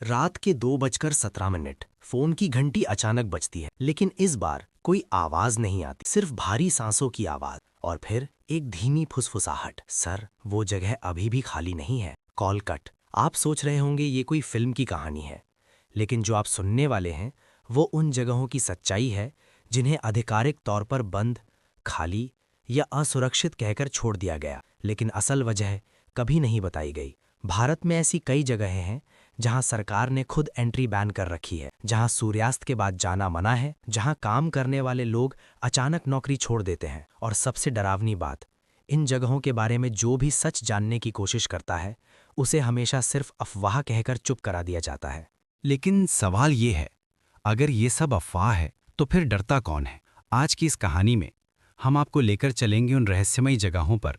रात के 2:17 फोन की घंटी अचानक बजती है, लेकिन इस बार कोई आवाज नहीं आती, सिर्फ भारी सांसों की आवाज और फिर एक धीमी फुसफुसाहट। सर, वो जगह अभी भी खाली नहीं है। Call cut. आप सोच रहे होंगे ये कोई फिल्म की कहानी है, लेकिन जो आप सुनने वाले हैं वो उन जगहों की सच्चाई है जिन्हें आधिकारिक तौर पर बंद, खाली या असुरक्षित कहकर छोड़ दिया गया, लेकिन असल वजह कभी नहीं बताई गई। भारत में ऐसी कई जगहें हैं जहां सरकार ने खुद एंट्री बैन कर रखी है, जहां सूर्यास्त के बाद जाना मना है, जहां काम करने वाले लोग अचानक नौकरी छोड़ देते हैं। और सबसे डरावनी बात, इन जगहों के बारे में जो भी सच जानने की कोशिश करता है उसे हमेशा सिर्फ अफवाह कहकर चुप करा दिया जाता है। लेकिन सवाल ये है, अगर ये सब अफवाह है तो फिर डरता कौन है? आज की इस कहानी में हम आपको लेकर चलेंगे उन रहस्यमयी जगहों पर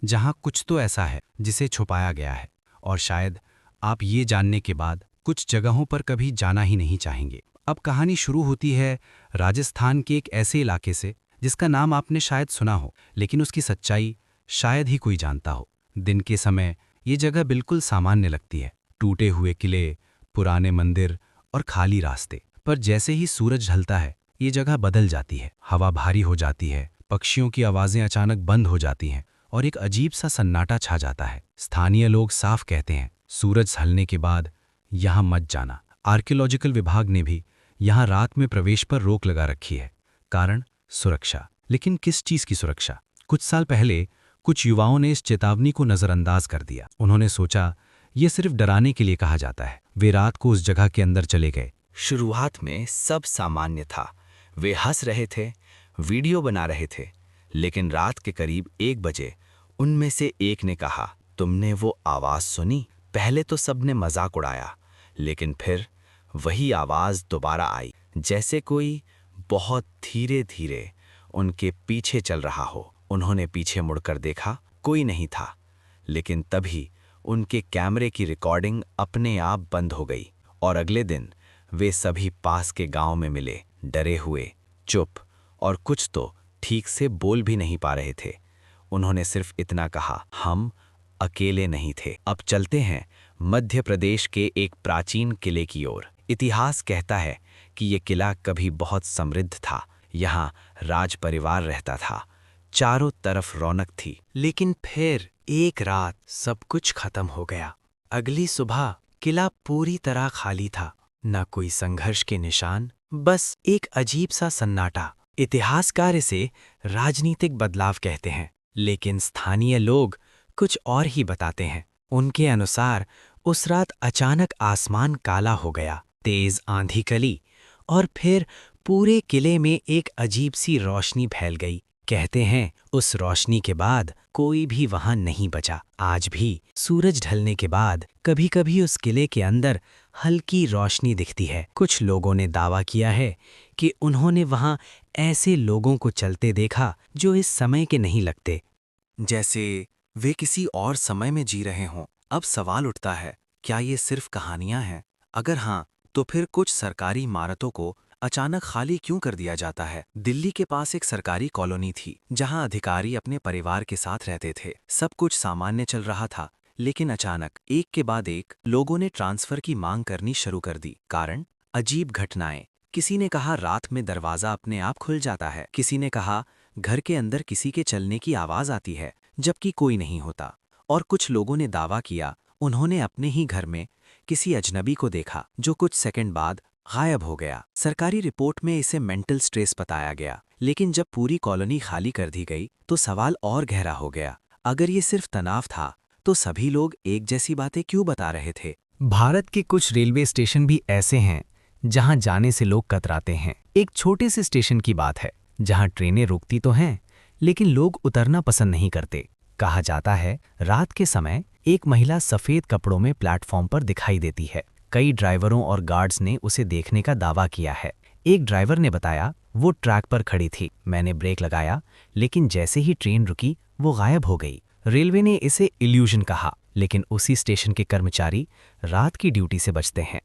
जहां कुछ तो ऐसा है जिसे छुपाया गया है, और शायद आप ये जानने के बाद कुछ जगहों पर कभी जाना ही नहीं चाहेंगे। अब कहानी शुरू होती है राजस्थान के एक ऐसे इलाके से जिसका नाम आपने शायद सुना हो, लेकिन उसकी सच्चाई शायद ही कोई जानता हो। दिन के समय ये जगह बिल्कुल सामान्य लगती है, टूटे हुए किले, पुराने मंदिर और खाली रास्ते। पर जैसे ही सूरज ढलता है ये जगह बदल जाती है। हवा भारी हो जाती है, पक्षियों की आवाजें अचानक बंद हो जाती हैं और एक अजीब सा सन्नाटा छा जाता है। स्थानीय लोग साफ कहते हैं, सूरज ढलने के बाद यहाँ मत जाना। आर्कियोलॉजिकल विभाग ने भी यहाँ रात में प्रवेश पर रोक लगा रखी है, कारण सुरक्षा। लेकिन किस चीज की सुरक्षा? कुछ साल पहले कुछ युवाओं ने इस चेतावनी को नजरअंदाज कर दिया। उन्होंने सोचा ये सिर्फ डराने के लिए कहा जाता है। वे रात को उस जगह के अंदर चले गए। शुरुआत में सब सामान्य था। वे हंस रहे थे, वीडियो बना रहे थे, लेकिन रात के करीब 1 बजे उनमें से एक ने कहा, तुमने वो आवाज सुनी? पहले तो सबने मजाक उड़ाया, लेकिन फिर वही आवाज दोबारा आई, जैसे कोई बहुत धीरे धीरे उनके पीछे चल रहा हो। उन्होंने पीछे मुड़कर देखा, कोई नहीं था, लेकिन तभी उनके कैमरे की रिकॉर्डिंग अपने आप बंद हो गई। और अगले दिन वे सभी पास के गांव में मिले, डरे हुए, चुप, और कुछ तो ठीक से बोल भी नहीं पा रहे थे। उन्होंने सिर्फ इतना कहा, हम अकेले नहीं थे। अब चलते हैं मध्य प्रदेश के एक प्राचीन किले की ओर। इतिहास कहता है कि ये किला कभी बहुत समृद्ध था। यहाँ राज परिवार रहता था, चारों तरफ रौनक थी। लेकिन फिर एक रात सब कुछ खत्म हो गया। अगली सुबह किला पूरी तरह खाली था, न कोई संघर्ष के निशान, बस एक अजीब सा सन्नाटा। इतिहासकार इसे राजनीतिक बदलाव कहते हैं, लेकिन स्थानीय लोग कुछ और ही बताते हैं। उनके अनुसार उस रात अचानक आसमान काला हो गया, तेज आंधी चली और फिर पूरे किले में एक अजीब सी रोशनी फैल गई। कहते हैं उस रोशनी के बाद कोई भी वहां नहीं बचा। आज भी सूरज ढलने के बाद कभी-कभी उस किले के अंदर हल्की रोशनी दिखती है। कुछ लोगों ने दावा किया है कि उन्होंने वहां ऐसे लोगों को चलते देखा जो इस समय के नहीं लगते, जैसे वे किसी और समय में जी रहे हों। अब सवाल उठता है, क्या ये सिर्फ कहानियां हैं? अगर हाँ, तो फिर कुछ सरकारी इमारतों को अचानक खाली क्यों कर दिया जाता है? दिल्ली के पास एक सरकारी कॉलोनी थी जहां अधिकारी अपने परिवार के साथ रहते थे। सब कुछ सामान्य चल रहा था, लेकिन अचानक एक के बाद एक लोगों ने ट्रांसफर की मांग करनी शुरू कर दी। कारण अजीब घटनाएं। किसी ने कहा रात में दरवाजा अपने आप खुल जाता है, किसी ने कहा घर के अंदर किसी के चलने की आवाज आती है जबकि कोई नहीं होता, और कुछ लोगों ने दावा किया उन्होंने अपने ही घर में किसी अजनबी को देखा जो कुछ सेकंड बाद गायब हो गया। सरकारी रिपोर्ट में इसे मेंटल स्ट्रेस बताया गया, लेकिन जब पूरी कॉलोनी खाली कर दी गई तो सवाल और गहरा हो गया। अगर ये सिर्फ तनाव था तो सभी लोग एक जैसी बातें क्यों बता रहे थे? भारत के कुछ रेलवे स्टेशन भी ऐसे हैं जहां जाने से लोग कतराते हैं। एक छोटे से स्टेशन की बात है जहां ट्रेनें रुकती तो हैं, लेकिन लोग उतरना पसंद नहीं करते। कहा जाता है रात के समय एक महिला सफेद कपड़ों में प्लेटफॉर्म पर दिखाई देती है। कई ड्राइवरों और गार्ड्स ने उसे देखने का दावा किया है। एक ड्राइवर ने बताया, वो ट्रैक पर खड़ी थी, मैंने ब्रेक लगाया, लेकिन जैसे ही ट्रेन रुकी वो गायब हो गई। रेलवे ने इसे इल्यूजन कहा, लेकिन उसी स्टेशन के कर्मचारी रात की ड्यूटी से बचते हैं।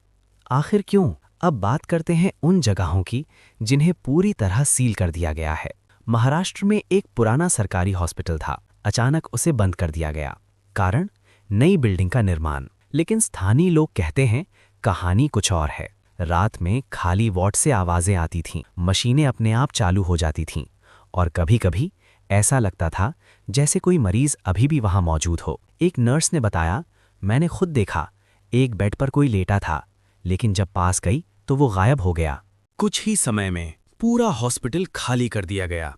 आखिर क्यों? अब बात करते हैं उन जगहों की जिन्हें पूरी तरह सील कर दिया गया है। महाराष्ट्र में एक पुराना सरकारी हॉस्पिटल था, अचानक उसे बंद कर दिया गया। कारण नई बिल्डिंग का निर्माण। लेकिन स्थानीय लोग कहते हैं कहानी कुछ और है। रात में खाली वार्ड से आवाजें आती थीं, मशीनें अपने आप चालू हो जाती थीं और कभी-कभी ऐसा लगता था जैसे कोई मरीज अभी भी वहां मौजूद हो। एक नर्स ने बताया, मैंने खुद देखा, एक बेड पर कोई लेटा था, लेकिन जब पास गई तो वो गायब हो गया। कुछ ही समय में पूरा हॉस्पिटल खाली कर दिया गया।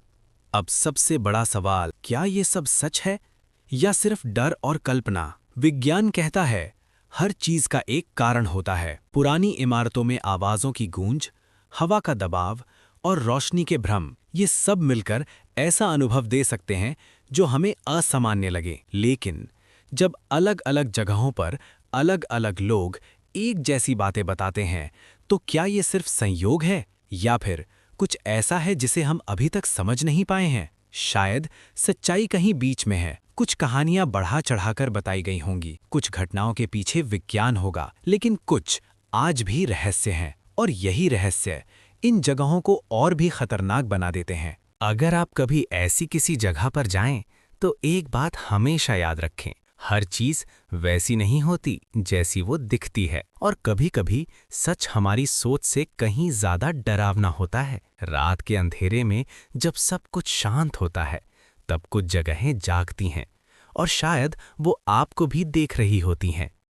अब सबसे बड़ा सवाल, क्या ये सब सच है या सिर्फ डर और कल्पना? विज्ञान कहता है हर चीज का एक कारण होता है। पुरानी इमारतों में आवाजों की गूंज, हवा का दबाव और रोशनी के भ्रम, ये सब मिलकर ऐसा अनुभव दे सकते हैं जो हमें असामान्य लगे। लेकिन जब अलग अलग जगहों पर अलग अलग लोग एक जैसी बातें बताते हैं, तो क्या ये सिर्फ संयोग है या फिर कुछ ऐसा है जिसे हम अभी तक समझ नहीं पाए हैं? शायद सच्चाई कहीं बीच में है। कुछ कहानियां बढ़ा चढ़ाकर बताई गई होंगी, कुछ घटनाओं के पीछे विज्ञान होगा, लेकिन कुछ आज भी रहस्य हैं। और यही रहस्य इन जगहों को और भी खतरनाक बना देते हैं। अगर आप कभी ऐसी किसी जगह पर जाएं, तो एक बात हमेशा याद रखें, हर चीज वैसी नहीं होती जैसी वो दिखती है, और कभी-कभी सच हमारी सोच से कहीं ज्यादा डरावना होता है। रात के अंधेरे में जब सब कुछ शांत होता है, तब कुछ जगहें जागती हैं और शायद वो आपको भी देख रही होती हैं।